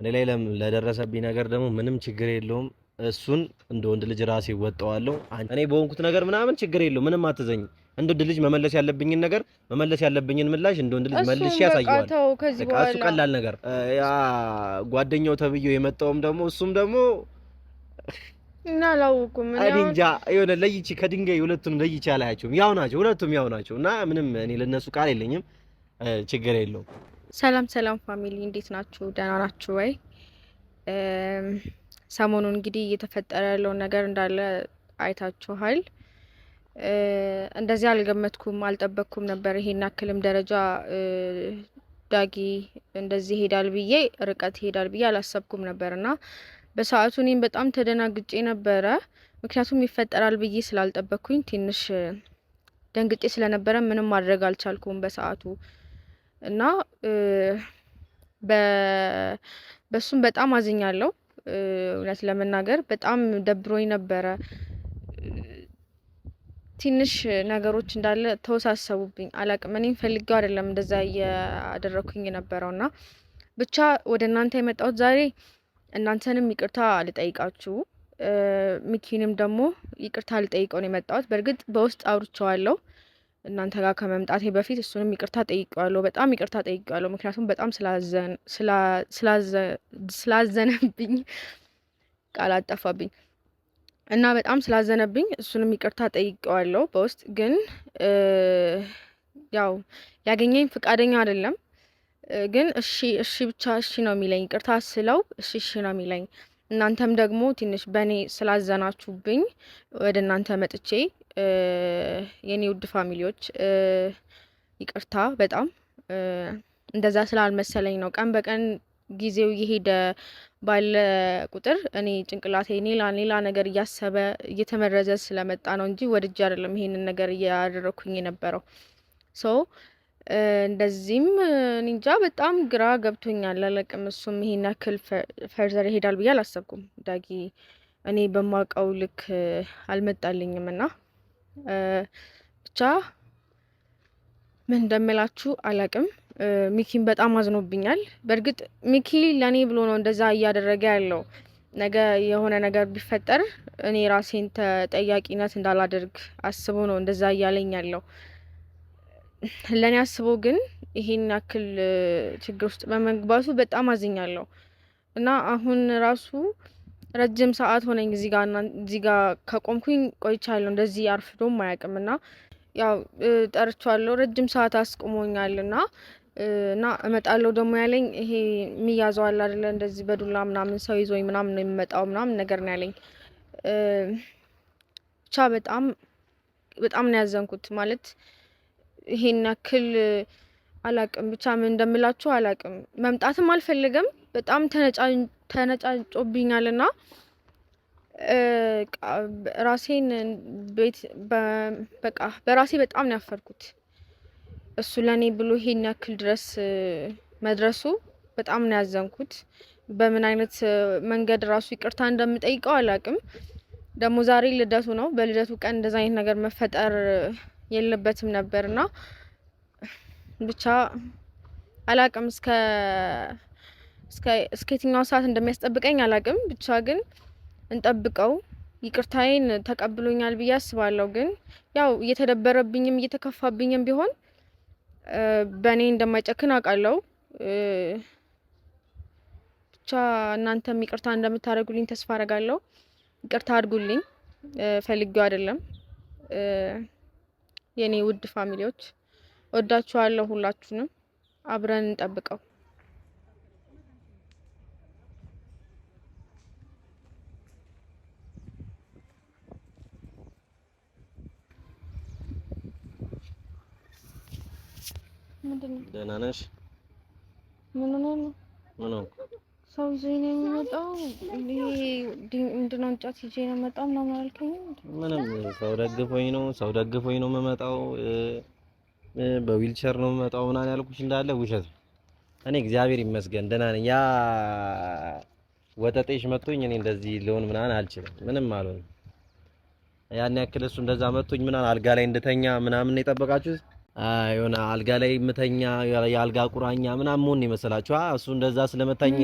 እኔ ላይ ለደረሰብኝ ነገር ደግሞ ምንም ችግር የለውም። እሱን እንደ ወንድ ልጅ ራሴ ወጣዋለሁ። እኔ በሆንኩት ነገር ምናምን ችግር የለውም። ምንም አትዘኝ። እንደ ወንድ ልጅ መመለስ ያለብኝን ነገር መመለስ ያለብኝን ምላሽ እንደ ወንድ ልጅ መልሼ ያሳየዋል። በቃ እሱ ቀላል ነገር ያ ጓደኛው ተብዬው የመጣውም ደግሞ እሱም ደግሞ እና አላወኩም እኔ እንጃ የሆነ ለይቼ ከድንጋይ ሁለቱንም ለይቼ አላያቸውም። ያው ናቸው፣ ሁለቱም ያው ናቸው እና ምንም እኔ ለነሱ ቃል የለኝም። ችግር የለውም። ሰላም ሰላም ፋሚሊ እንዴት ናችሁ? ደህና ናችሁ ወይ? ሰሞኑን እንግዲህ እየተፈጠረ ያለውን ነገር እንዳለ አይታችኋል። እንደዚህ አልገመትኩም፣ አልጠበቅኩም ነበር ይሄን ያክልም ደረጃ ዳጊ እንደዚህ ሄዳል ብዬ ርቀት ሄዳል ብዬ አላሰብኩም ነበርና በሰዓቱ እኔም በጣም ተደናግጬ ነበረ። ምክንያቱም ይፈጠራል ብዬ ስላልጠበቅኩኝ ትንሽ ደንግጬ ስለነበረ ምንም ማድረግ አልቻልኩም በሰዓቱ እና በሱም በጣም አዝኛለሁ። እውነት ለመናገር በጣም ደብሮኝ ነበረ። ትንሽ ነገሮች እንዳለ ተወሳሰቡብኝ። አላቅም እኔም ፈልጌው አይደለም እንደዛ እያደረኩኝ የነበረውና ብቻ ወደ እናንተ የመጣሁት ዛሬ እናንተንም ይቅርታ ልጠይቃችሁ፣ ሚኪንም ደግሞ ይቅርታ ልጠይቀው ነው የመጣሁት። በእርግጥ በውስጥ አውርቼዋለሁ እናንተ ጋር ከመምጣቴ በፊት እሱንም ይቅርታ ጠይቀዋለሁ። በጣም ይቅርታ ጠይቀዋለሁ። ምክንያቱም በጣም ስላዘነብኝ ቃል አጠፋብኝ እና በጣም ስላዘነብኝ እሱንም ይቅርታ ጠይቀዋለሁ በውስጥ። ግን ያው ያገኘኝ ፍቃደኛ አይደለም። ግን እሺ እሺ ብቻ እሺ ነው የሚለኝ። ይቅርታ ስለው እሺ እሺ ነው የሚለኝ። እናንተም ደግሞ ትንሽ በእኔ ስላዘናችሁብኝ ወደ እናንተ መጥቼ የኔ ውድ ፋሚሊዎች ይቅርታ በጣም እንደዛ ስላልመሰለኝ ነው። ቀን በቀን ጊዜው እየሄደ ባለ ቁጥር እኔ ጭንቅላቴ ሌላ ነገር እያሰበ እየተመረዘ ስለመጣ ነው እንጂ ወድጄ አይደለም ይሄንን ነገር እያደረኩኝ የነበረው። ሶ እንደዚህም እንጃ በጣም ግራ ገብቶኛል። አለቅም እሱም ይሄን ያክል ፈርዘር ይሄዳል ብዬ አላሰብኩም። ዳጊ እኔ በማውቀው ልክ አልመጣልኝም እና ብቻ ምን እንደምላችሁ አላቅም። ሚኪን በጣም አዝኖብኛል። በእርግጥ ሚኪ ለኔ ብሎ ነው እንደዛ እያደረገ ያለው። ነገ የሆነ ነገር ቢፈጠር እኔ ራሴን ተጠያቂነት እንዳላደርግ አስቦ ነው እንደዛ እያለኝ ያለው። ለኔ አስቦ ግን ይሄን ያክል ችግር ውስጥ በመግባቱ በጣም አዝኛለሁ እና አሁን ራሱ ረጅም ሰዓት ሆነኝ እዚህ ጋር ከቆምኩኝ ቆይቻለሁ። እንደዚህ አርፍዶም አያውቅም እና ያው ጠርቻለሁ። ረጅም ሰዓት አስቆሞኛል እና እመጣለሁ ደግሞ ያለኝ ይሄ የሚያዘው አለ አይደለ እንደዚህ በዱላ ምናምን ሰው ይዞኝ ምናምን ነው የሚመጣው ምናምን ነገር ነው ያለኝ። ብቻ በጣም በጣም ነው ያዘንኩት። ማለት ይሄን ያክል አላቅም፣ ብቻ ምን እንደምላችሁ አላቅም። መምጣትም አልፈልግም። በጣም ተነጫጮብኛልና ራሴን ቤት በቃ በራሴ በጣም ነው ያፈርኩት። እሱ ለኔ ብሎ ይሄን ያክል ድረስ መድረሱ በጣም ነው ያዘንኩት። በምን አይነት መንገድ ራሱ ይቅርታ እንደምጠይቀው አላቅም። ደግሞ ዛሬ ልደቱ ነው። በልደቱ ቀን እንደዛ አይነት ነገር መፈጠር የለበትም ነበርና ብቻ አላቅም እስከ የትኛው ሰዓት እንደሚያስጠብቀኝ አላቅም። ብቻ ግን እንጠብቀው። ይቅርታዬን ተቀብሎኛል ብዬ አስባለሁ። ግን ያው እየተደበረብኝም እየተከፋብኝም ቢሆን በእኔ እንደማይጨክን አውቃለሁ። ብቻ እናንተም ይቅርታ እንደምታደርጉልኝ ተስፋ አደርጋለሁ። ይቅርታ አድርጉልኝ፣ ፈልጌው አይደለም። የኔ ውድ ፋሚሊዎች ወዳችኋለሁ ሁላችሁንም። አብረን እንጠብቀው። ምንድነው? ደህና ነሽ? ምን ነው? ምን ነው? ሰው ይዞኝ ነው የሚመጣው። ምንድነው? እንጨት ይዤ ነው የመጣው ምናምን አልከኝም? ምንም ሰው ደግፎኝ ነው የምመጣው። በዊልቸር ነው የምመጣው ምናምን ያልኩሽ እንዳለ ውሸት ነው። እኔ እግዚአብሔር ይመስገን ደህና ነኝ። ያ ወጠጤሽ መጥቶኝ እኔ እንደዚህ ልሆን ምናምን አልችልም። ምንም አልሆንም። ያን ያክል እሱ እንደዛ መጥቶኝ ምናምን አልጋ ላይ እንደተኛ ምናምን ነው የጠበቃችሁት። የሆነ አልጋ ላይ ምተኛ የአልጋ ቁራኛ ምናምን መሆን ይመስላችሁ? እሱ እንደዛ ስለመታኝ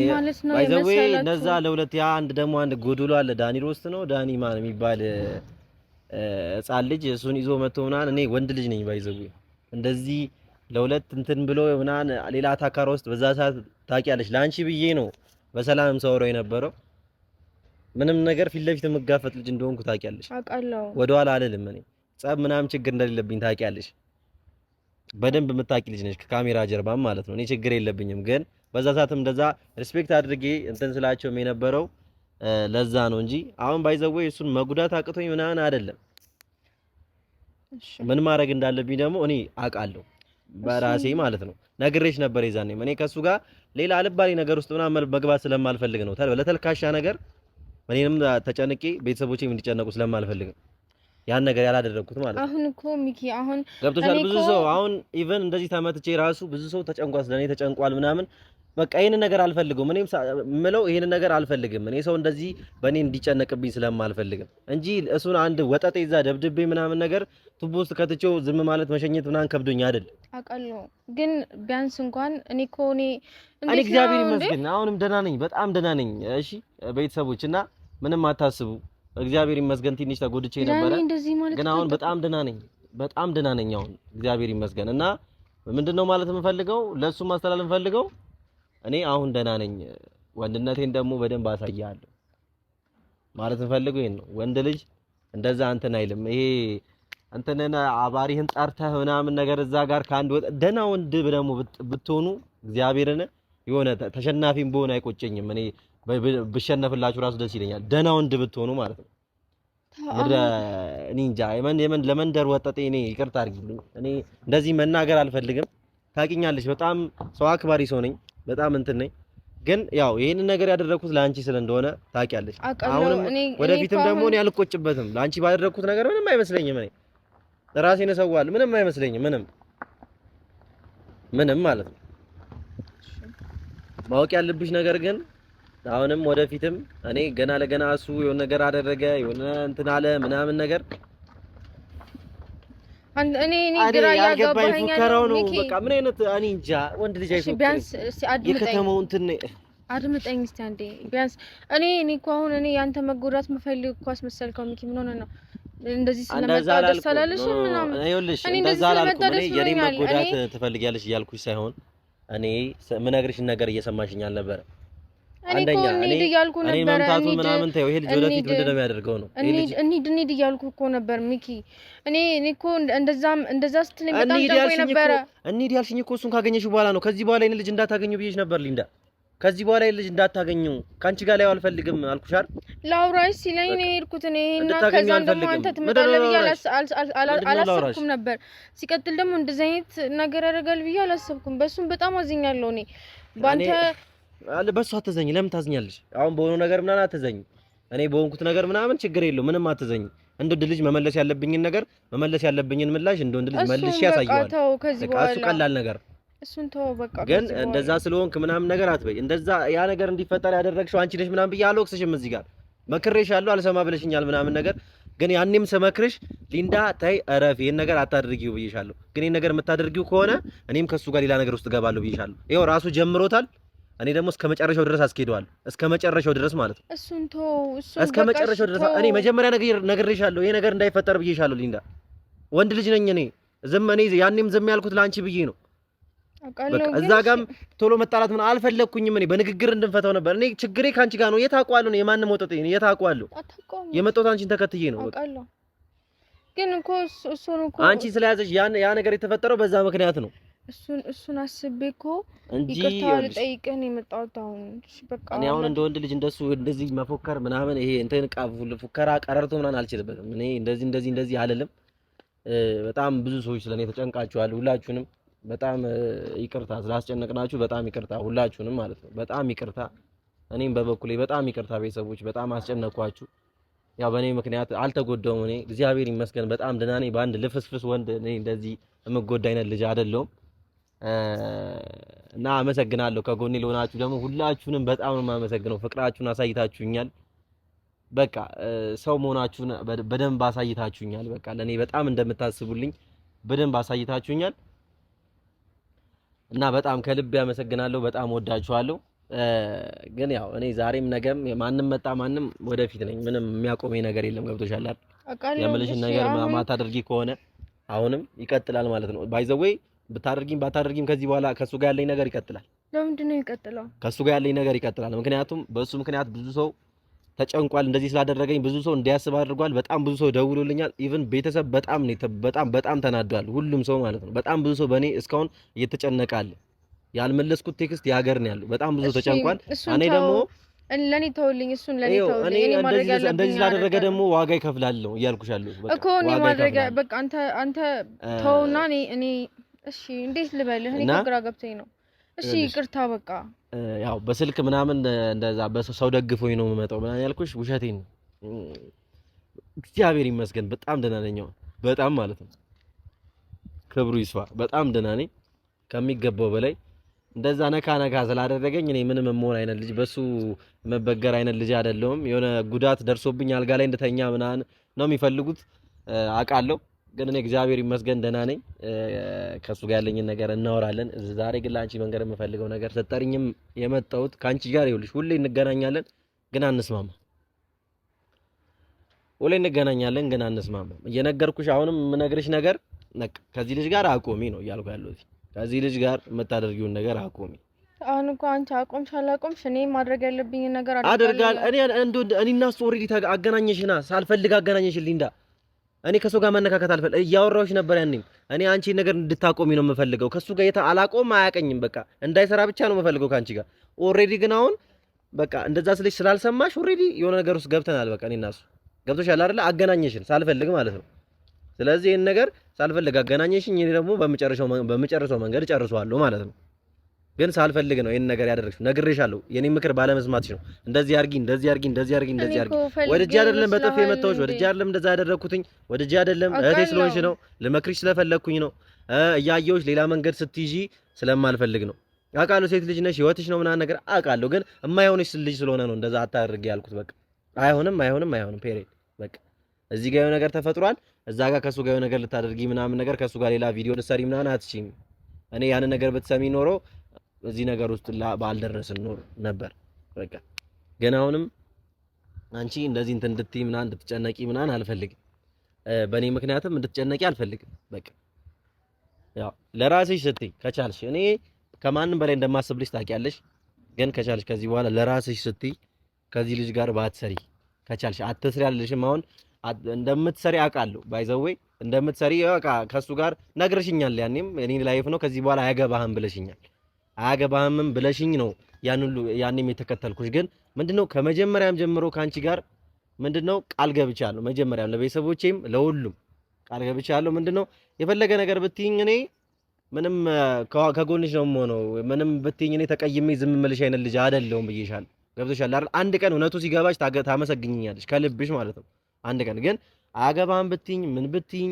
ባይዘዌ እንደዛ ለሁለት ያ አንድ ደግሞ አንድ ጎዶሎ አለ። ዳኒ ሮስት ነው ዳኒ ማን የሚባል ህፃን ልጅ እሱን ይዞ መጥቶ ምናምን እኔ ወንድ ልጅ ነኝ ባይዘዌ እንደዚህ ለሁለት እንትን ብሎ ምናምን ሌላ አታካራ ውስጥ በዛ ሰዓት ታውቂያለሽ፣ ላንቺ ብዬ ነው በሰላም ሰውረው የነበረው። ምንም ነገር ፊት ለፊት የምጋፈጥ ልጅ እንደሆንኩ ታውቂያለሽ። አውቃለሁ። ወደኋላ አልልም። እኔ ጸብ ምናምን ችግር እንደሌለብኝ ታውቂያለሽ። በደንብ የምታውቂ ልጅ ነሽ፣ ከካሜራ ጀርባም ማለት ነው። እኔ ችግር የለብኝም፣ ግን በዛ ሰዓትም እንደዛ ሪስፔክት አድርጌ እንትን ስላቸውም የነበረው ለዛ ነው እንጂ አሁን ባይዘው እሱን መጉዳት አቅቶኝ ምናምን አይደለም። ምን ማድረግ እንዳለብኝ ደግሞ እኔ አውቃለሁ በራሴ ማለት ነው። ነግሬሽ ነበር የዛኔም እኔ ከሱ ጋር ሌላ አልባሌ ነገር ውስጥ ምናምን መግባት ስለማልፈልግ ነው። ለተልካሻ ነገር እኔንም ተጨንቄ ቤተሰቦቼም እንዲጨነቁ ስለማልፈልግ ነው ያን ነገር ያላደረኩት ማለት ነው። አሁን እኮ ሚኪ አሁን ገብቶሻል። ብዙ ሰው አሁን ኢቭን እንደዚህ ተመትቼ ራሱ ብዙ ሰው ተጨንቋል፣ ስለኔ ተጨንቋል ምናምን። በቃ ይሄን ነገር አልፈልገውም። እኔም ምለው ይሄን ነገር አልፈልግም። እኔ ሰው እንደዚህ በእኔ እንዲጨነቅብኝ ስለማልፈልግም እንጂ እሱን አንድ ወጠጤ እዛ ደብድቤ ምናምን ነገር ቱቦ ውስጥ ከትቼው ዝም ማለት መሸኘት ምናምን ከብዶኝ አይደል? አውቃለሁ። ግን ቢያንስ እንኳን እኔ እግዚአብሔር ይመስገን አሁንም ደህና ነኝ፣ በጣም ደህና ነኝ። እሺ ቤተሰቦች እና ምንም አታስቡ። እግዚአብሔር ይመስገን ትንሽ ተጎድቼ ነበረ፣ ግን አሁን በጣም ደህና ነኝ፣ በጣም ደህና ነኝ አሁን እግዚአብሔር ይመስገን። እና ምንድነው ማለት የምፈልገው ለሱ ማስተላለፍ የምፈልገው እኔ አሁን ደህና ነኝ፣ ወንድነቴን ደግሞ በደንብ አሳያለሁ ማለት የምፈልገው ይሄን ነው። ወንድ ልጅ እንደዛ እንትን አይልም። ይሄ እንትነና አባሪህን ጠርተህ ምናምን ነገር እዛ ጋር ካንድ ደህና ወንድ ደግሞ ብትሆኑ እግዚአብሔርን የሆነ ተሸናፊም በሆነ አይቆጨኝም። እኔ ብሸነፍላችሁ ራሱ ደስ ይለኛል። ደህና ወንድ ብትሆኑ ማለት ነው። እኔ እንጃ ለመንደር ወጠጤ እኔ ይቅርታ አድርጊልኝ። እኔ እንደዚህ መናገር አልፈልግም። ታውቂኛለሽ፣ በጣም ሰው አክባሪ ሰው ነኝ፣ በጣም እንትን ነኝ። ግን ያው ይሄንን ነገር ያደረኩት ለአንቺ ስለሆነ ታውቂያለሽ። አሁንም ወደፊትም ደግሞ እኔ አልቆጭበትም። ለአንቺ ባደረኩት ነገር ምንም አይመስለኝም። እኔ ራሴን እሰዋለሁ፣ ምንም አይመስለኝም። ምንም ማለት ነው። ማወቅ ያለብሽ ነገር ግን አሁንም ወደፊትም እኔ ገና ለገና እሱ የሆነ ነገር አደረገ የሆነ እንትን አለ ምናምን ነገር እኔ ግራ ያጋባኝ ነው። በቃ ምን አይነት እኔ እንጃ ወንድ ልጅ አይፎክርም። ቢያንስ እስቲ የከተማው እንትን አድምጠኝ እስቲ አንዴ ቢያንስ እኔ እኮ አሁን እኔ ያንተ መጎዳት የምፈልግ እኮ አስመሰልከው ሚኪ። ምን ሆነ ነው እንደዚህ ስለመጣ ደስ አላለሽም ምናምን? ይኸውልሽ እንደዛ አላልኩም። እኔ የኔ መጎዳት ትፈልጊያለሽ እያልኩሽ ሳይሆን እኔ ምነግርሽን ነገር እየሰማሽኝ አልነበረ። አንደኛ እኔ መምታቱ ምናምን ተይው። ይሄ ልጅ ወደፊት ምንድን ነው የሚያደርገው ነው? እንሂድ እያልኩ እኮ ነበር ሚኪ። እኔ እኮ እንደዛ ስትለኝ በጣም ጨንቆኝ ነበረ። እንሂድ ያልሽኝ እኮ እሱን ካገኘሽ በኋላ ነው። ከዚህ በኋላ ይሄን ልጅ እንዳታገኙ ብዬሽ ነበር ሊንዳ። ከዚህ በኋላ ይሄን ልጅ እንዳታገኙ ካንቺ ጋር ላይ አልፈልግም አልኩሽ አይደል? ላውራሽ ሲለኝ ነው የሄድኩት እኔ እና ከዛም ደግሞ አንተ ትመጣለህ ብዬ አላሰብኩም ነበር። ሲቀጥል ደግሞ እንደዚህ አይነት ነገር ያደርጋል ብዬ አላሰብኩም። በሱም በጣም አዝኛለሁ እኔ ባንተ በሱ አትዘኝ። ለምን ታዝኛለሽ? አሁን በሆነው ነገር ምናምን አትዘኝ። እኔ በሆንኩት ነገር ምናምን ችግር የለውም። ምንም አትዘኝ። እንደ ወንድ ልጅ መመለስ ያለብኝን ምላሽ እንደ ወንድ ልጅ መልሼ ያሳየዋለሁ። በቃ እሱ ቀላል ነገር እሱን ተው በቃ። ግን እንደዛ ስለሆንክ ምናምን ነገር አትበይ። እንደዛ ያ ነገር እንዲፈጠር ያደረግሽው አንቺ ነሽ ምናምን ብዬ አልወቅስሽም። እዚህ ጋር መክሬሻለሁ፣ አልሰማ ብለሽኛል ምናምን ነገር። ግን ያኔም ስመክርሽ ሊንዳ ታይ እረፍ፣ ይሄን ነገር አታድርጊው ብዬሻለሁ። ግን ይሄን ነገር የምታደርጊው ከሆነ እኔም ከሱ ጋር ሌላ ነገር ውስጥ እገባለሁ ብዬሻለሁ። ይኸው ራሱ ጀምሮታል። እኔ ደግሞ እስከ መጨረሻው ድረስ አስኬደዋለሁ። እስከ መጨረሻው ድረስ ማለት ነው። እሱን ተው፣ እስከ መጨረሻው ድረስ እኔ መጀመሪያ ነግሬሻለሁ። ይሄ ነገር እንዳይፈጠር ብዬሻለሁ ሊንዳ። ወንድ ልጅ ነኝ እኔ። ያኔም ዝም ያልኩት ለአንቺ ብዬ ነው። በቃ እዛ ጋም ቶሎ መጣላት ምን አልፈለኩኝም። እኔ በንግግር እንድንፈታው ነበር። እኔ ችግሬ ካንቺ ጋር ነው። የታውቀዋለሁ ነው የማንም ወጣት ነው የታውቀዋለሁ። የመጣሁት አንቺን ተከትዬ ነው። በቃ ግን እኮ እሱን እኮ አንቺ ስለያዘሽ ያ ነገር የተፈጠረው በዛ ምክንያት ነው። እሱን አስቤ እኮ ይቅርታ ልጠይቅህ ነው የመጣሁት አሁን። በቃ እኔ አሁን እንደ ወንድ ልጅ እንደሱ እንደዚህ መፎከር ምናምን ይሄ እንትን ፉከራ ቀረርቶ ምናምን አልችልበትም። እኔ እንደዚህ አልልም። በጣም ብዙ ሰዎች ስለኔ ተጨንቃችኋል። ሁላችሁንም በጣም ይቅርታ ስላስጨነቅናችሁ፣ በጣም ይቅርታ ሁላችሁንም ማለት ነው። በጣም ይቅርታ። እኔም በበኩሌ በጣም ይቅርታ ቤተሰቦች፣ በጣም አስጨነቅኳችሁ። ያው በእኔ ምክንያት አልተጎዳውም። እኔ እግዚአብሔር ይመስገን በጣም ደህና ነኝ። በአንድ ልፍስፍስ ወንድ እኔ እንደዚህ የምጎዳ አይነት ልጅ አይደለሁም። እና አመሰግናለሁ። ከጎኔ ለሆናችሁ ደግሞ ሁላችሁንም በጣም ነው የማመሰግነው። ፍቅራችሁን አሳይታችሁኛል። በቃ ሰው መሆናችሁን በደንብ አሳይታችሁኛል። በቃ ለኔ በጣም እንደምታስቡልኝ በደንብ አሳይታችሁኛል እና በጣም ከልብ ያመሰግናለሁ። በጣም ወዳችኋለሁ። ግን ያው እኔ ዛሬም ነገም ማንም መጣ ማንም ወደፊት ነኝ። ምንም የሚያቆመኝ ነገር የለም። ገብቶሻል አይደል? የምልሽን ነገር ማታደርጊ ከሆነ አሁንም ይቀጥላል ማለት ነው። ባይ ዘ ዌይ ብታደርጊም ባታደርጊም ከዚህ በኋላ ከሱ ጋር ያለኝ ነገር ይቀጥላል። ለምንድን ነው ይቀጥላል? ከሱ ጋር ያለኝ ነገር ይቀጥላል። ምክንያቱም በሱ ምክንያት ብዙ ሰው ተጨንቋል። እንደዚህ ስላደረገኝ ብዙ ሰው እንዲያስብ አድርጓል። በጣም ብዙ ሰው ደውሎልኛል። ኢቭን ቤተሰብ በጣም ተናዷል። ሁሉም ሰው ማለት ነው። በጣም ብዙ ሰው በእኔ እስካሁን እየተጨነቀ አለ። ያልመለስኩት ቴክስት የሀገር ነው ያለው። በጣም ብዙ ተጨንቋል። እኔ ደግሞ ለኔ ተውልኝ፣ እሱን ለኔ ተውልኝ። እኔ ማድረግ ያለብኝ እንደዚህ ስላደረገ ደግሞ ዋጋ ይከፍላል ነው እያልኩሽ ያለሁት። በቃ እኮ እኔ ማድረግ በቃ አንተ ተውና እኔ እሺ እንዴት ልበልህ? እኔ ግራ ገብቶኝ ነው። እሺ ይቅርታ በቃ ያው በስልክ ምናምን እንደዛ በሰው ደግፎኝ ነው የምመጣው ምናምን ያልኩሽ ውሸቴን ነው። እግዚአብሔር ይመስገን በጣም ደህና ነኝ። በጣም ማለት ነው ክብሩ ይስፋ። በጣም ደህና ነኝ ከሚገባው በላይ። እንደዛ ነካ ስላደረገኝ እኔ ምንም የምሆን አይነት ልጅ በሱ መበገር አይነት ልጅ አይደለሁም። የሆነ ጉዳት ደርሶብኝ አልጋ ላይ እንደተኛ ምናምን ነው የሚፈልጉት አውቃለሁ። ግን እኔ እግዚአብሔር ይመስገን ደህና ነኝ። ከሱ ጋር ያለኝን ነገር እናወራለን። ዛሬ ግን ለአንቺ መንገር የምፈልገው ነገር ሰጠርኝም የመጣሁት ካንቺ ጋር ይኸውልሽ፣ ሁሌ እንገናኛለን ግን አንስማማ። ሁሌ እንገናኛለን ግን አንስማማ። እየነገርኩሽ አሁንም የምነግርሽ ነገር ከዚህ ልጅ ጋር አቆሚ ነው እያልኩ ያለሁት። ከዚህ ልጅ ጋር የምታደርጊውን ነገር አቆሚ። አሁን እኮ አንቺ አቆምሽ አላቆምሽ እኔ ማድረግ ያለብኝ ነገር አደርጋለሁ። እኔ እና እሱ ኦልሬዲ አገናኘሽና ሳልፈልግ አገናኘሽልኝ። እኔ ከሱ ጋር መነካከት አልፈልግም። እያወራሁሽ ነበር ያኔም። እኔ አንቺ ነገር እንድታቆሚ ነው የምፈልገው። ከሱ ጋር አላቆም አያቀኝም። በቃ እንዳይሰራ ብቻ ነው የምፈልገው ካንቺ ጋር። ኦልሬዲ ግን አሁን በቃ እንደዛ ስለሽ ስላልሰማሽ ኦልሬዲ የሆነ ነገር ውስጥ ገብተናል። በቃ እኔና እሱ ገብቶሻል አይደለ? አገናኘሽን ሳልፈልግ ማለት ነው። ስለዚህ ይሄን ነገር ሳልፈልግ አገናኘሽኝ። እኔ ደግሞ በመጨረሻው መንገድ ጨርሰዋለሁ ማለት ነው። ግን ሳልፈልግ ነው ይሄን ነገር ያደረግሽው። ነግሬሻለሁ። የኔ ምክር ባለመስማትሽ ነው። እንደዚህ አድርጊ። ወደጄ አይደለም በጥፍ የመታሁሽ። ወደጄ አይደለም እንደዛ ያደረኩትኝ። ወደጄ አይደለም እህቴ ስለሆንሽ ነው። ልመክርሽ ስለፈለኩኝ ነው። እያየሁሽ ሌላ መንገድ ስትይዢ ስለማልፈልግ ነው። አውቃለሁ ሴት ልጅ ነሽ፣ ህይወትሽ ነው ምናምን ነገር አውቃለሁ። ግን የማይሆንሽ ልጅ ስለሆነ ነው እንደዛ አታድርጊ ያልኩት። በቃ አይሆንም ፔሬድ። በቃ እዚህ ጋር የሆነ ነገር ተፈጥሯል። እዛ ጋር ከሱ ጋር የሆነ ነገር ልታደርጊ ምናምን ነገር ከሱ ጋር ሌላ ቪዲዮ ልትሰሪ ምናምን አትችይም። እኔ ያንን ነገር ብትሰሚ ኖሮ እዚህ ነገር ውስጥ ባልደረስን ኖር ነበር። በቃ ግን አሁንም አንቺ እንደዚህ እንትን እንድትይ ምናምን እንድትጨነቂ ምናምን አልፈልግም። በእኔ ምክንያትም እንድትጨነቂ አልፈልግም። በቃ ያው ለራስሽ ስትይ ከቻልሽ፣ እኔ ከማንም በላይ እንደማስብልሽ ታውቂያለሽ። ግን ከቻልሽ ከዚህ በኋላ ለራስሽ ስትይ ከዚህ ልጅ ጋር ባትሰሪ ከቻልሽ አትስሪ አልልሽም። አሁን እንደምትሰሪ አውቃለሁ። ባይዘዌ እንደምትሰሪ በቃ ከሱ ጋር ነግረሽኛል። ያኔም እኔ ላይፍ ነው ከዚህ በኋላ አያገባህም ብለሽኛል። አያገባህም ብለሽኝ ነው ያኔም የተከተልኩሽ። ግን ምንድነው ከመጀመሪያም ጀምሮ ካንቺ ጋር ምንድነው ቃል ገብቻለሁ። መጀመሪያም ለቤተሰቦቼም ለሁሉም ቃል ገብቻለሁ። ምንድነው የፈለገ ነገር ብትይኝ እኔ ምንም ከጎንሽ ነው የምሆነው። ምንም ብትይኝ እኔ ተቀይሜ ዝም እምልሽ አይነት ልጅ አይደለሁም ብዬሻለሁ። ገብቶሻል አይደል? አንድ ቀን እውነቱ ሲገባሽ ታመሰግኝኛለሽ ከልብሽ ማለት ነው። አንድ ቀን ግን አያገባህም ብትይኝ ምን ብትይኝ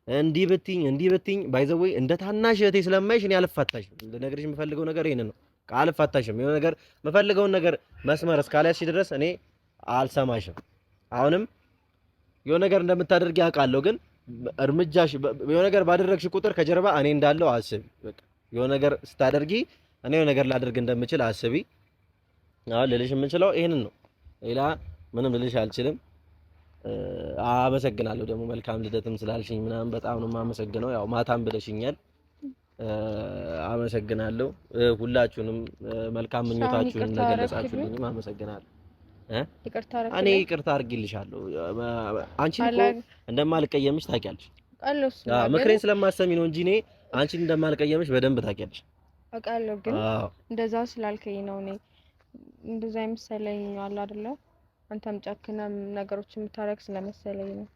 እንዲህ ብትይኝ ባይ ዘ ዌይ እንደ ታናሽ እህቴ ስለማይሽ እኔ አልፋታሽም። ልነግርሽ የምፈልገው ነገር ይሄን ነው። አልፋታሽም። የሆነ ነገር የምፈልገውን ነገር መስመር እስካልያዝሽ ድረስ እኔ አልሰማሽም። አሁንም የሆነ ነገር እንደምታደርጊ አውቃለሁ። ግን እርምጃሽ የሆነ ነገር ባደረግሽ ቁጥር ከጀርባ እኔ እንዳለው አስቢ። በቃ የሆነ ነገር ስታደርጊ እኔ የሆነ ነገር ላደርግ እንደምችል አስቢ። አሁን ልልሽ የምችለው ይሄንን ነው። ሌላ ምንም ልልሽ አልችልም። አመሰግናለሁ ደግሞ መልካም ልደትም ስላልሽኝ ምናምን በጣም ነው የማመሰግነው። ያው ማታም ብለሽኛል። አመሰግናለሁ። ሁላችሁንም መልካም ምኞታችሁን እንደገለጻችሁልኝም አመሰግናለሁ። እኔ ይቅርታ አድርጊልሻለሁ። አንቺ እኮ እንደማልቀየምሽ ታውቂያለሽ። ምክሬን ስለማሰሚ ነው እንጂ እኔ አንቺን እንደማልቀየምሽ በደንብ ታውቂያለሽ። አውቃለሁ። ግን እንደዛ ስላልከኝ ነው እኔ እንደዛ አይመሰለኝ አለ አይደለ? አንተም ጨክነም ነገሮችን የምታረግ ስለመሰለኝ ነው።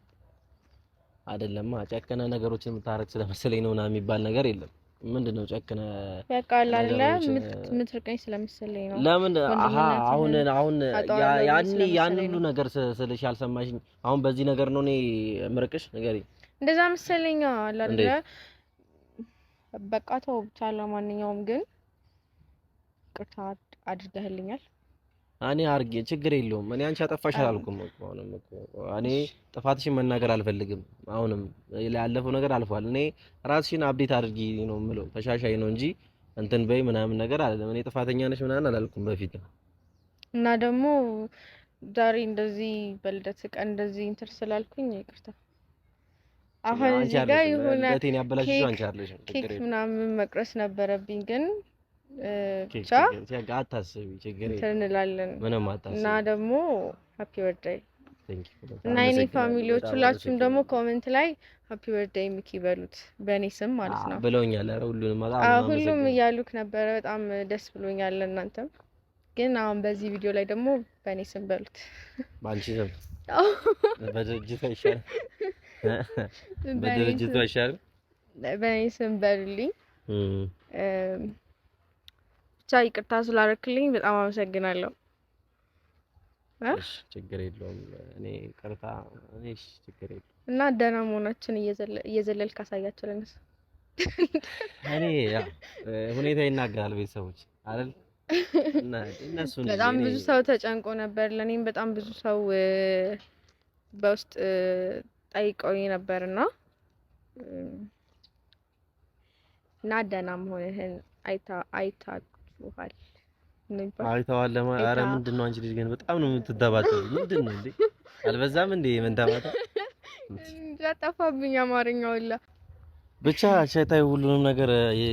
አይደለም ጨክነ ነገሮችን የምታረግ ስለመሰለኝ ነው እና የሚባል ነገር የለም። ምንድነው ጨክነ ያቃል አይደለ? የምትርቀኝ ስለመሰለኝ ነው። ለምን አሁን ያን ሁሉ ነገር ስልሽ ያልሰማሽኝ አሁን በዚህ ነገር ነው እኔ ምርቅሽ ንገሪኝ። እንደዛ መሰለኝ አለ አይደለ? በቃ ተው ብቻ። ለማንኛውም ግን ቅርታ አድርገህልኛል። እኔ አርጌ ችግር የለውም። እኔ አንቺ አጠፋሽ አላልኩም እኮ አሁንም እኮ እኔ ጥፋትሽን መናገር አልፈልግም። አሁንም ያለፈው ነገር አልፏል። እኔ ራስሽን አፕዴት አድርጊ ነው የምለው፣ ተሻሻይ ነው እንጂ እንትን በይ ምናምን ነገር አይደለም። እኔ ጥፋተኛ ነሽ ምናምን አላልኩም በፊት። እና ደግሞ ዛሬ እንደዚህ በልደት ቀን እንደዚህ እንትን ስላልኩኝ ይቅርታ። አሁን እዚህ ጋር የሆነ ኬክ ምናምን መቅረስ ነበረብኝ ግን ብቻ አታስቢ፣ ችግር እንላለን ምንም አታስቢ። እና ደግሞ ሃፒ በርዝዴይ እና የኔ ፋሚሊዎች ሁላችሁም ደግሞ ኮሜንት ላይ ሃፒ በርዝዴይ ሚኪ በሉት በእኔ ስም ማለት ነው ብለውኛል። ኧረ ሁሉም እያሉክ ነበረ። በጣም ደስ ብሎኛል። እናንተም ግን አሁን በዚህ ቪዲዮ ላይ ደግሞ በእኔ ስም በሉት። በአንቺ ስም በድርጅቱ አይሻልም? በድርጅቱ አይሻልም? በእኔ ስም በሉልኝ። ብቻ ይቅርታ ስላደረክልኝ በጣም አመሰግናለሁ። እሺ ችግር የለውም። እኔ ይቅርታ ችግር የለውም። እና ደህና መሆናችን እየዘለልክ አሳያቸው ለነሱ። እኔ ያው ሁኔታ ይናገራል ቤተሰቦች አይደል? እና እነሱ በጣም ብዙ ሰው ተጨንቆ ነበር። ለኔም በጣም ብዙ ሰው በውስጥ ጠይቀውኝ ነበርና እና ደህና መሆንህን አይተዋል ለማለት። ኧረ ምንድን ነው አንቺ ልጅ ግን በጣም ነው የምትደባደው። ምንድን ነው እንዴ? አልበዛም እንዴ? መንታባታ ጠፋብኝ አማርኛው ሁላ። ብቻ ሸታይ ሁሉንም ነገር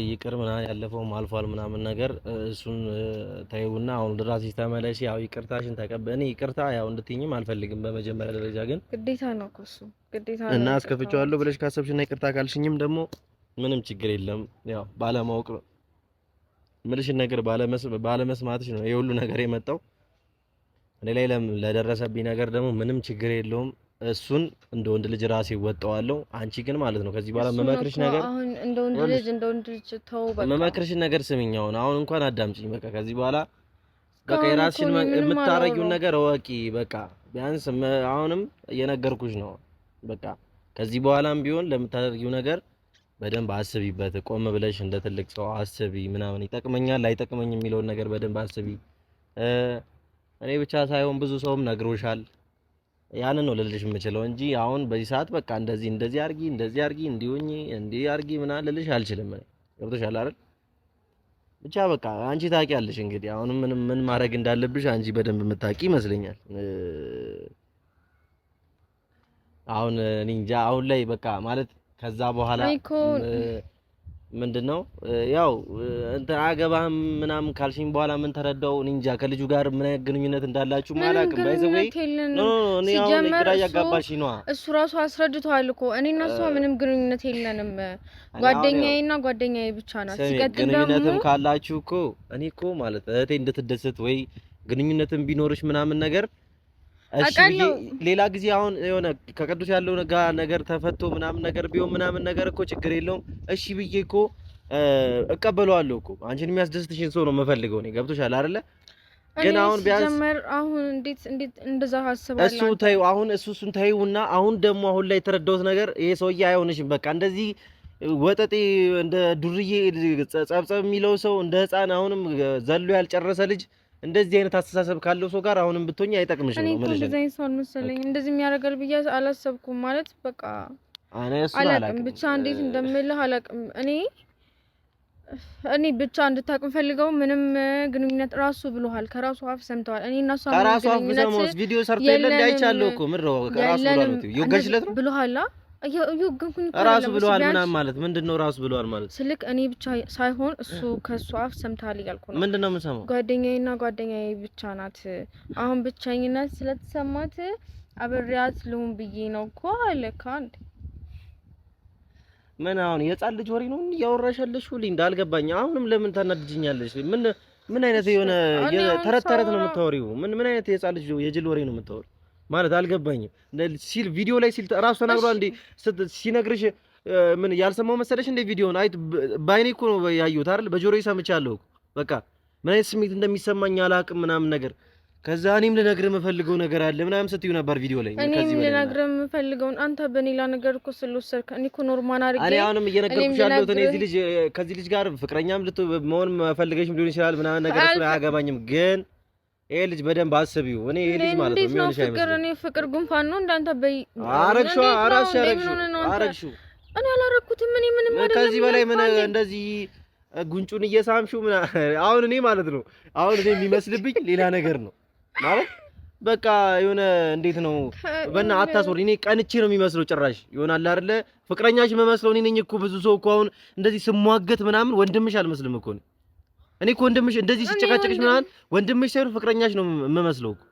ይቅር ምናምን ያለፈውም አልፏል ምናምን ነገር እሱን ታዩና አሁን ድራሲስ ተመለሽ። ያው ይቅርታሽን ተቀበል። እኔ ይቅርታ ያው እንድትይኝም አልፈልግም። በመጀመሪያ ደረጃ ግን ግዴታ ነው እኮ እሱ ግዴታ ነው እና አስከፍቼዋለሁ ብለሽ ካሰብሽና ይቅርታ ካልሽኝም ደግሞ ምንም ችግር የለም። ያው ባለማወቅ ምልሽን ነገር ባለመስማትሽ ነው የሁሉ ነገር የመጣው። እኔ ላይ ለደረሰብኝ ነገር ደግሞ ምንም ችግር የለውም። እሱን እንደ ወንድ ልጅ ራሴ ወጣዋለሁ። አንቺ ግን ማለት ነው ከዚህ በኋላ መመክርሽ ነገር አሁን እንደ ወንድ ልጅ ተው በቃ። መመክርሽን ነገር ስሚኝ። አሁን እንኳን አዳምጪኝ በቃ። ከዚህ በኋላ በቃ የራስሽን የምታረጊውን ነገር ወቂ በቃ። ቢያንስ አሁንም እየነገርኩሽ ነው በቃ። ከዚህ በኋላም ቢሆን ለምታደርጊው ነገር በደንብ አስቢበት። ቆም ብለሽ እንደ ትልቅ ሰው አስቢ ምናምን። ይጠቅመኛል አይጠቅመኝም የሚለውን ነገር በደንብ አስቢ። እኔ ብቻ ሳይሆን ብዙ ሰውም ነግሮሻል። ያንን ነው ልልሽ የምችለው እንጂ አሁን በዚህ ሰዓት በቃ እንደዚህ አርጊ እንዲሆኚ እንዲህ አርጊ ምናምን ልልሽ አልችልም። ገብቶሻል አይደል? ብቻ በቃ አንቺ ታውቂያለሽ እንግዲህ አሁንም ምን ማድረግ እንዳለብሽ አንቺ በደንብ የምታውቂ ይመስለኛል። አሁን እኔ እንጃ አሁን ላይ በቃ ማለት ከዛ በኋላ ምንድነው ያው እንትን አገባህም ምናምን ካልሽኝ በኋላ ምን ተረዳው እንጃ። ከልጁ ጋር ምን አይነት ግንኙነት እንዳላችሁ ማላቅም። ባይዘዌይ እኔ አሁን ግራ እያጋባሽኝ ነው። እሱ ራሱ አስረድቷል እኮ እኔ እና እሷ ምንም ግንኙነት የለንም፣ ጓደኛዬና ጓደኛዬ ብቻ ናት። ሲቀጥል ደግሞ ግንኙነትም ካላችሁ እኮ እኔ እኮ ማለት እህቴ እንድትደሰት ወይ ግንኙነትም ቢኖርሽ ምናምን ነገር እሺ ሌላ ጊዜ አሁን የሆነ ከቅዱስ ያለው ነገር ተፈቶ ምናምን ነገር ቢሆን ምናምን ነገር እኮ ችግር የለውም። እሺ ብዬ እኮ እቀበለዋለሁ እኮ አንቺን የሚያስደስትሽን ሰው ነው የምፈልገው እኔ። ገብቶሻል አይደለ? ግን አሁን ቢያንስ ጀመር አሁን እንዴት እንደዛ ሀስባለሁ። እሱ ታዩ አሁን እሱን ታዩና አሁን ደግሞ አሁን ላይ የተረዳሁት ነገር ይሄ ሰውዬ አይሆንሽም። በቃ እንደዚህ ወጠጤ እንደ ዱርዬ ጸብጸብ የሚለው ሰው እንደ ህፃን አሁንም ዘሎ ያልጨረሰ ልጅ እንደዚህ አይነት አስተሳሰብ ካለው ሰው ጋር አሁንም ብትሆኚ አይጠቅምሽም ነው ማለት ነው። እንደዚህ አይነት ሰው መሰለኝ እንደዚህ የሚያደርጋል ብዬ አላሰብኩም። ማለት በቃ አላቅም ብቻ እንዴት እንደምልህ አላቅም። እኔ ብቻ እንድታቅም ፈልገው ምንም ግንኙነት ራሱ ብሎሃል፣ ከራሱ አፍ ሰምተዋል። እኔ እና እሷ ከራሱ አፍ ሰምተዋል። ቪዲዮ ሰርቶ የለ እንዳይቻለው እኮ ምን ነው ከራሱ ብሏል ነው ይወገሽለት ነው ብሎሃል። ይወገንኩኝ ራሱ ብሏል ምናምን ማለት ምንድነው? ራሱ ብሏል ማለት ስልክ እኔ ብቻ ሳይሆን እሱ ከሱ አፍ ሰምተሃል እያልኩ ነው። ምንድነው የምሰማው? ጓደኛዬና ጓደኛዬ ብቻ ናት። አሁን ብቻኝነት ስለተሰማት አብሬያት ልሁን ብዬ ነው እኮ አለካ። እንዴ ምን አሁን የጻል ልጅ ወሬ ነው እያወራሻለሽ? ሁሉ እንዳልገባኝ አሁንም ለምን ታናድጅኛለሽ? ምን አይነት የሆነ ተረት ነው የምታወሪው? ምን አይነት የጻል ልጅ የጅል ወሬ ነው የምታወሪው? ማለት አልገባኝም። ሲል ቪዲዮ ላይ ሲል ራሱ ተናግሯል እንዴ? ሲነግርሽ ምን ያልሰማው መሰለሽ እንዴ? ቪዲዮውን አይት ባይኔ እኮ ነው ያዩት አይደል? በጆሮዬ ሰምቻለሁ። በቃ ምን አይነት ስሜት እንደሚሰማኝ አላቅም ምናምን ነገር። ከዛ እኔም ልነግርህ የምፈልገው ነገር አለ ምናምን ስትዩ ነበር ቪዲዮ ላይ። እኔም ልነግርህ የምፈልገው አንተ በኔላ ነገር እኮ ስለወሰድክ እኔ እኮ ኖርማል አድርጌ እኔ አሁንም እየነገርኩሽ ያለሁት እኔ ከዚህ ልጅ ጋር ፍቅረኛም መሆን ፈልገሽም ሊሆን ይችላል ምናምን ነገር እሱ አያገባኝም ግን ይሄ ልጅ በደንብ አስቢው። እኔ ይሄ ልጅ ማለት ነው የሚሆንሽ አይመስልም። እኔ ፍቅር ጉንፋን ነው እንዳንተ በይ አረግሽው አረግሽው እኔ አላረኩትም። ምን አይደለም። ከዚህ በላይ ምን እንደዚህ ጉንጩን እየሳምሽው ምን አሁን እኔ ማለት ነው አሁን እኔ የሚመስልብኝ ሌላ ነገር ነው ማለት በቃ የሆነ እንዴት ነው በእና አታስወሪ። እኔ ቀንቼ ነው የሚመስለው ጭራሽ ይሆናል አይደለ ፍቅረኛሽ የምመስለው እኔ ነኝ እኮ። ብዙ ሰው እኮ አሁን እንደዚህ ስሟገት ምናምን ወንድምሽ አልመስልም እኮ እኔ እኮ ወንድምሽ እንደዚህ ሲጨቃጨቅሽ ምናምን ወንድምሽ ሳይሆን ፍቅረኛሽ ነው የምመስለው እኮ።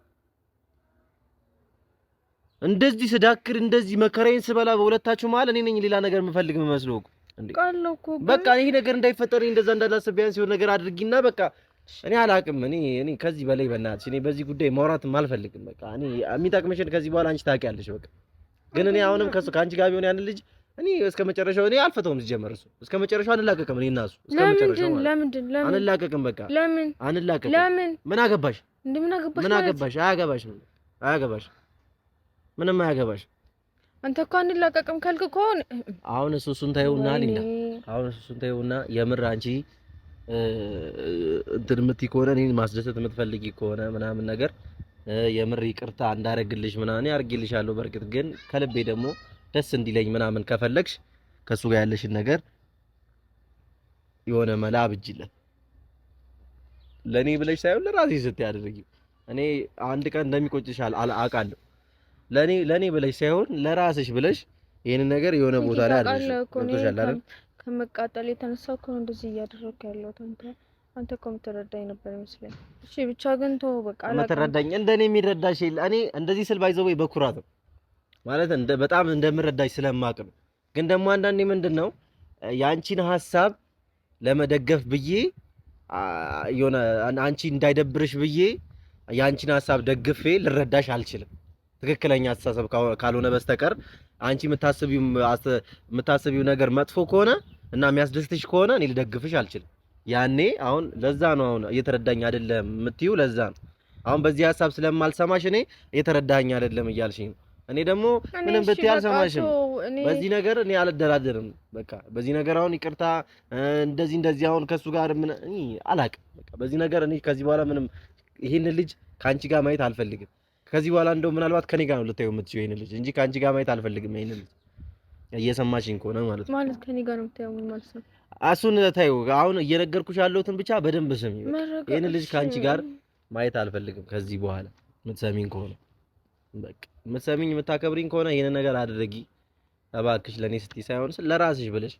እንደዚህ ስዳክር እንደዚህ መከራዬን ስበላ በሁለታችሁ መሀል እኔ ነኝ ሌላ ነገር የምፈልግ የምመስለው እኮ እንዴ። በቃ ይሄ ነገር እንዳይፈጠር እንደዛ እንዳላስብ ቢያንስ የሆነ ነገር አድርጊና በቃ እኔ አላቅም። እኔ ከዚህ በላይ በእናትሽ እኔ በዚህ ጉዳይ ማውራትም አልፈልግም። በቃ እኔ የሚጠቅምሽን ከዚህ በኋላ አንቺ ታውቂያለሽ። በቃ ግን እኔ አሁንም ከአንቺ ጋር ቢሆን ያን ልጅ እኔ እስከመጨረሻው እኔ አልፈተውም። ሲጀመር እሱ እስከመጨረሻው አንላቀቅም። እኔ እና እሱ እስከመጨረሻው ለምንድን አንላቀቅም። በቃ ለምን አንላቀቅም? ለምን ምን አገባሽ? ምን አገባሽ? አያገባሽ ምንም አያገባሽ። አንተ እኮ አንላቀቅም ካልክ እኮ አሁን እሱን ታየውና ሊና አሁን እሱን ታየውና የምር አንቺ እንትን የምትይ ከሆነ እኔን ማስደሰት የምትፈልጊ ከሆነ ምናምን ነገር የምር ይቅርታ እንዳረግልሽ ምናምን ያርግልሻለሁ። በርግጥ ግን ከልቤ ደግሞ ደስ እንዲለኝ ምናምን ከፈለግሽ ከሱ ጋር ያለሽን ነገር የሆነ መላ አብጅለት። ለኔ ብለሽ ሳይሆን ለራሴ ስትይ አድርጊው። እኔ አንድ ቀን እንደሚቆጭሽ አውቃለሁ። ለኔ ብለሽ ሳይሆን ለራስሽ ብለሽ ይሄን ነገር የሆነ ቦታ ላይ አድርጊው። ገብቶሻል አይደል? ከመቃጠል የተነሳው እኮ እንደዚህ እያደረኩ ያለው አንተ እኮ የምትረዳኝ ነበር ይመስለኝ። እሺ ብቻ ግን ተው በቃ የምትረዳኝ እንደኔ የሚረዳሽ የለ። እኔ እንደዚህ ስል ባይዘው በኩራት ነው ማለት በጣም እንደምረዳሽ ስለማቅ ነው። ግን ደግሞ አንዳንዴ ምንድነው ያንቺን ሐሳብ ለመደገፍ ብዬ የሆነ አንቺ እንዳይደብርሽ ብዬ ያንቺን ሐሳብ ደግፌ ልረዳሽ አልችልም። ትክክለኛ አስተሳሰብ ካልሆነ በስተቀር አንቺ የምታስቢው ነገር መጥፎ ከሆነ እና የሚያስደስትሽ ከሆነ እኔ ልደግፍሽ አልችልም። ያኔ አሁን ለዛ ነው አሁን እየተረዳኝ አይደለም የምትይው ለዛ ነው። አሁን በዚህ ሐሳብ ስለማልሰማሽ እኔ እየተረዳኝ አይደለም እያልሽኝ ነው። እኔ ደግሞ ምንም ብትይ አልሰማሽም። በዚህ ነገር እኔ አልደራደርም። በቃ በዚህ ነገር አሁን ይቅርታ እንደዚህ አሁን ከሱ ጋር ምን እኔ አላቅም። በቃ በዚህ ነገር እኔ ከዚህ በኋላ ምንም ይሄን ልጅ ካንቺ ጋር ማየት አልፈልግም። ከዚህ በኋላ እንደው ምናልባት ከኔ ጋር ነው ልታዩ የምትችይው ይሄን ልጅ እንጂ ካንቺ ጋር ማየት አልፈልግም። ይሄን ልጅ እየሰማሽኝ ከሆነ ማለት ከኔ ጋር ነው የምታየው ማለት ነው። እሱን ታዩ አሁን እየነገርኩሽ ያለሁትን ብቻ በደንብ ስሚ። ይሄን ልጅ ካንቺ ጋር ማየት አልፈልግም ከዚህ በኋላ የምትሰሚኝ ከሆነ በቃ የምትሰሚኝ የምታከብሪኝ ከሆነ ይሄን ነገር አድርጊ እባክሽ። ለኔ ስትይ ሳይሆን ለራስሽ ብለሽ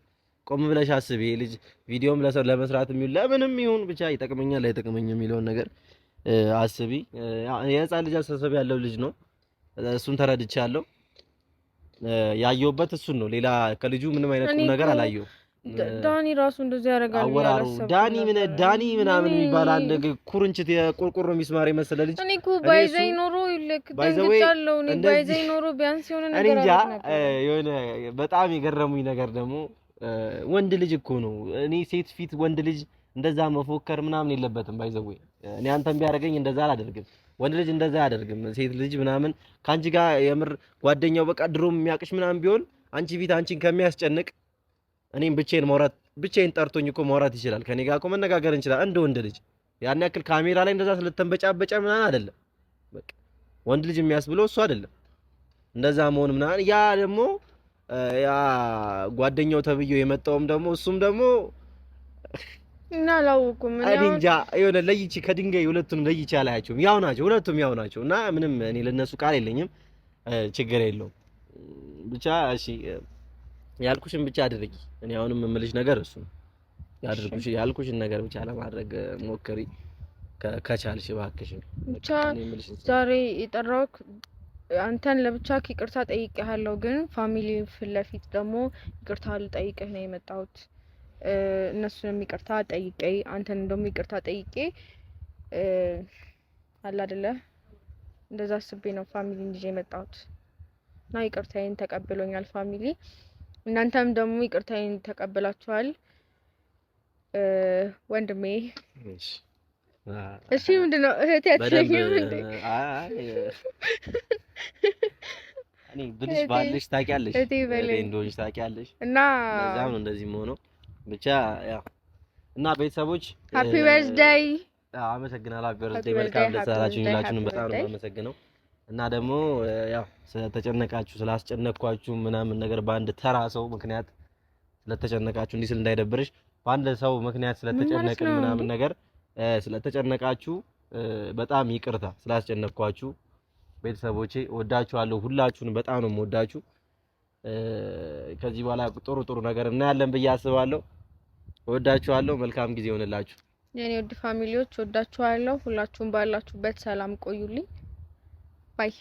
ቆም ብለሽ አስቢ። ይሄ ልጅ ቪዲዮም ለመስራት የሚውል ለምንም ይሁን ብቻ ይጠቅመኛል አይጠቅመኝም የሚለውን ነገር አስቢ። የህፃን ልጅ አስተሳሰብ ያለው ልጅ ነው። እሱን ተረድቻለሁ። ያየሁበት እሱን ነው። ሌላ ከልጁ ምንም አይነት ቁም ነገር አላየሁም። ዳኒ ራሱ እንደዚህ ያደርጋል። አወራሩ ዳኒ ምናምን የሚባል አንድ ኩርንችት የቆርቆሮ ሚስማር የመሰለ ልጅ እኔ እኮ ባይዘይ ኖሮ ይልክ ደንግጫለሁ። እኔ ባይዘይ ኖሮ ቢያንስ የሆነ ነገር አለ። የሆነ በጣም የገረሙኝ ነገር ደግሞ ወንድ ልጅ እኮ ነው። እኔ ሴት ፊት ወንድ ልጅ እንደዛ መፎከር ምናምን የለበትም። ባይዘው እኔ አንተም ቢያደርገኝ እንደዛ አላደርግም። ወንድ ልጅ እንደዛ አያደርግም። ሴት ልጅ ምናምን ካንቺ ጋር የምር ጓደኛው በቃ ድሮም የሚያቅሽ ምናምን ቢሆን አንቺ ፊት አንቺን ከሚያስጨንቅ እኔም ብቻዬን ጠርቶኝ እኮ ማውራት ይችላል። ከኔ ጋር እኮ መነጋገር እንችላለን እንደ ወንድ ልጅ። ያን ያክል ካሜራ ላይ እንደዛ ስለተንበጫበጨ ምናምን አይደለም። በቃ ወንድ ልጅ የሚያስብለው እሱ አይደለም እንደዛ መሆን ምናምን። ያ ደግሞ ያ ጓደኛው ተብዬው የመጣውም ደግሞ እሱም ደግሞ እና አላውኩም እኔ እንጃ የሆነ ለይቼ ከድንጋይ ሁለቱንም ለይቼ አላያቸውም። ያው ናቸው፣ ሁለቱም ያው ናቸው። እና ምንም እኔ ለነሱ ቃል የለኝም። ችግር የለውም ብቻ እሺ ያልኩሽን ብቻ አድርጊ። እኔ አሁንም የምልሽ ነገር እሱ ነው። ያልኩሽን ነገር ብቻ ለማድረግ ሞክሪ ከቻልሽ እባክሽ። ብቻ ዛሬ የጠራሁት አንተን ለብቻ ይቅርታ ጠይቄሃለሁ፣ ግን ፋሚሊ ፊት ለፊት ደግሞ ይቅርታ ልጠይቅህ ነው የመጣሁት። እነሱንም ይቅርታ ጠይቄ አንተን እንደውም ይቅርታ ጠይቄ አለ አይደለ እንደዛ አስቤ ነው ፋሚሊ እንጂ የመጣሁት እና ይቅርታዬን ተቀብሎኛል ፋሚሊ። እናንተም ደግሞ ይቅርታዬን ተቀብላችኋል ወንድሜ። እሺ ምንድነው እህቴ አትለኝም እንዴ? እኔ ብልሽ ባልሽ ታውቂያለሽ እንደሆነሽ ታውቂያለሽ። እና ለዛም ነው እንደዚህ ሆኖ ብቻ ያው እና ቤተሰቦች ሃፒ በርዝዴይ አመሰግናለሁ። ሃፒ በርዝዴይ መልካም ለሰራችሁ ሁላችሁንም በጣም ነው የማመሰግነው። እና ደግሞ ያው ስለተጨነቃችሁ ስላስጨነቅኳችሁ ምናምን ነገር በአንድ ተራ ሰው ምክንያት ስለተጨነቃችሁ እንዲህ ስል እንዳይደብርሽ በአንድ ሰው ምክንያት ስለተጨነቅን ምናምን ነገር ስለተጨነቃችሁ በጣም ይቅርታ ስላስጨነቅኳችሁ። ቤተሰቦቼ ወዳችኋለሁ፣ ሁላችሁንም በጣም ነው የምወዳችሁ። ከዚህ በኋላ ጥሩ ነገር እናያለን ብዬ አስባለሁ። ወዳችኋለሁ። መልካም ጊዜ ይሆንላችሁ የኔ ውድ ፋሚሊዎች፣ ወዳችኋለሁ። ሁላችሁም ባላችሁበት ሰላም ቆዩልኝ። ባይ